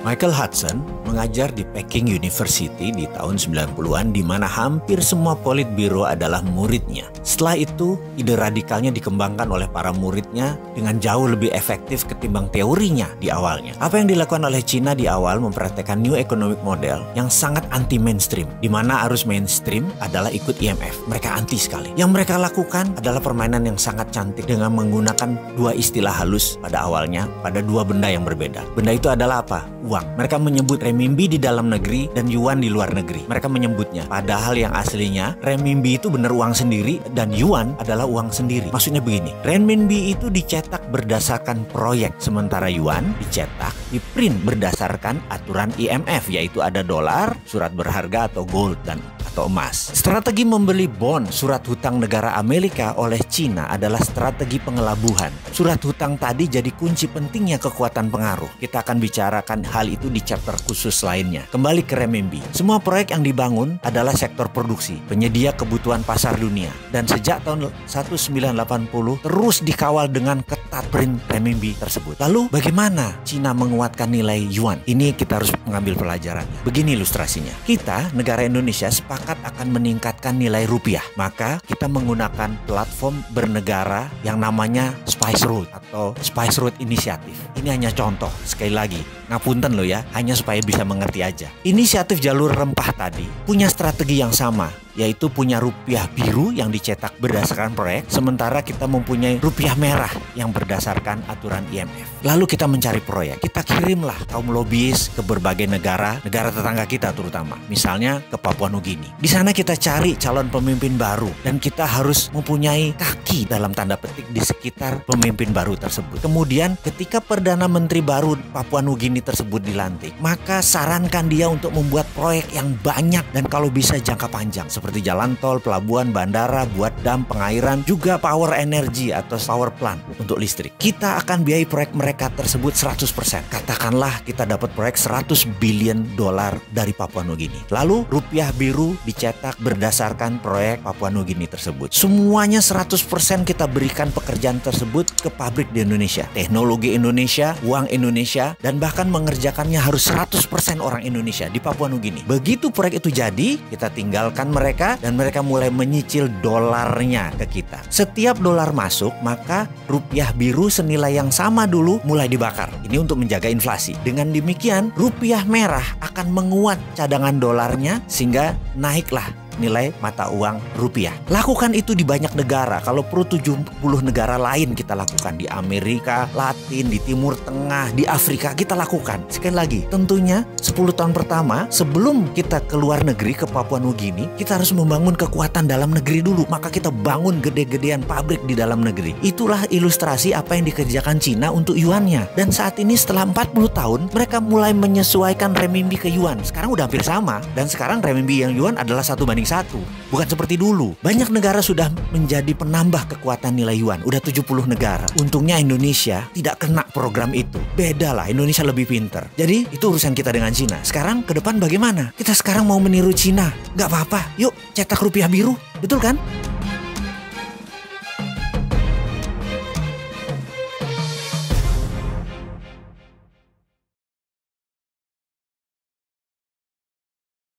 Michael Hudson mengajar di Peking University di tahun 90-an di mana hampir semua politbiro adalah muridnya. Setelah itu, ide radikalnya dikembangkan oleh para muridnya dengan jauh lebih efektif ketimbang teorinya di awalnya. Apa yang dilakukan oleh Cina di awal mempraktekkan New Economic Model yang sangat anti-mainstream, di mana arus mainstream adalah ikut IMF. Mereka anti sekali. Yang mereka lakukan adalah permainan yang sangat cantik dengan menggunakan dua istilah halus pada awalnya, pada dua benda yang berbeda. Benda itu adalah apa? Uang. Mereka menyebut renminbi di dalam negeri dan yuan di luar negeri. Mereka menyebutnya. Padahal yang aslinya renminbi itu benar uang sendiri dan yuan adalah uang sendiri. Maksudnya begini, renminbi itu dicetak berdasarkan proyek, sementara yuan dicetak, diprint berdasarkan aturan IMF, yaitu ada dolar, surat berharga atau gold atau emas. Strategi membeli bond surat hutang negara Amerika oleh Cina adalah strategi pengelabuhan. Surat hutang tadi jadi kunci pentingnya kekuatan pengaruh. Kita akan bicarakan hal itu di chapter khusus lainnya. Kembali ke renminbi. Semua proyek yang dibangun adalah sektor produksi, penyedia kebutuhan pasar dunia. Dan sejak tahun 1980 terus dikawal dengan ketat print renminbi tersebut. Lalu bagaimana Cina menguatkan nilai yuan? Ini kita harus mengambil pelajarannya. Begini ilustrasinya. Kita, negara Indonesia, sepakat akan meningkatkan nilai rupiah. Maka kita menggunakan platform bernegara yang namanya Spice Road atau Spice Road Initiative. Ini hanya contoh, sekali lagi, ngapunten loh ya, hanya supaya bisa mengerti aja. Inisiatif jalur rempah tadi punya strategi yang sama, yaitu punya rupiah biru yang dicetak berdasarkan proyek, sementara kita mempunyai rupiah merah yang berdasarkan aturan IMF. Lalu kita mencari proyek, kita kirimlah kaum lobis ke berbagai negara tetangga kita terutama, misalnya ke Papua Nugini. Di sana kita cari calon pemimpin baru dan kita harus mempunyai kaki dalam tanda petik di sekitar pemimpin baru tersebut. Kemudian ketika Perdana Menteri baru Papua Nugini tersebut dilantik, maka sarankan dia untuk membuat proyek yang banyak dan kalau bisa jangka panjang, seperti jalan tol, pelabuhan, bandara, buat dam, pengairan, juga power energy atau power plant untuk listrik. Kita akan biayai proyek mereka tersebut 100%. Katakanlah kita dapat proyek $100 billion dari Papua Nugini. Lalu rupiah biru dicetak berdasarkan proyek Papua Nugini tersebut. Semuanya 100% kita berikan pekerjaan tersebut ke pabrik di Indonesia. Teknologi Indonesia, uang Indonesia, dan bahkan mengerjakannya harus 100% orang Indonesia di Papua Nugini. Begitu proyek itu jadi, kita tinggalkan mereka dan mereka mulai menyicil dolarnya ke kita. Setiap dolar masuk, maka rupiah biru senilai yang sama dulu mulai dibakar. Ini untuk menjaga inflasi. Dengan demikian, rupiah merah akan menguat cadangan dolarnya sehingga naiklah nilai mata uang rupiah. Lakukan itu di banyak negara. Kalau perlu 70 negara lain kita lakukan. Di Amerika Latin, di Timur Tengah, di Afrika kita lakukan. Sekali lagi, tentunya 10 tahun pertama sebelum kita ke luar negeri, ke Papua Nugini, kita harus membangun kekuatan dalam negeri dulu. Maka kita bangun gede-gedean pabrik di dalam negeri. Itulah ilustrasi apa yang dikerjakan Cina untuk yuannya. Dan saat ini setelah 40 tahun mereka mulai menyesuaikan renminbi ke yuan. Sekarang udah hampir sama. Dan sekarang renminbi yang yuan adalah 1:1. Bukan seperti dulu. Banyak negara sudah menjadi penambah kekuatan nilai yuan. Udah 70 negara. Untungnya Indonesia tidak kena program itu. Beda lah, Indonesia lebih pinter. Jadi itu urusan kita dengan Cina. Sekarang ke depan bagaimana? Kita sekarang mau meniru Cina. Gak apa-apa. Yuk cetak rupiah biru. Betul kan?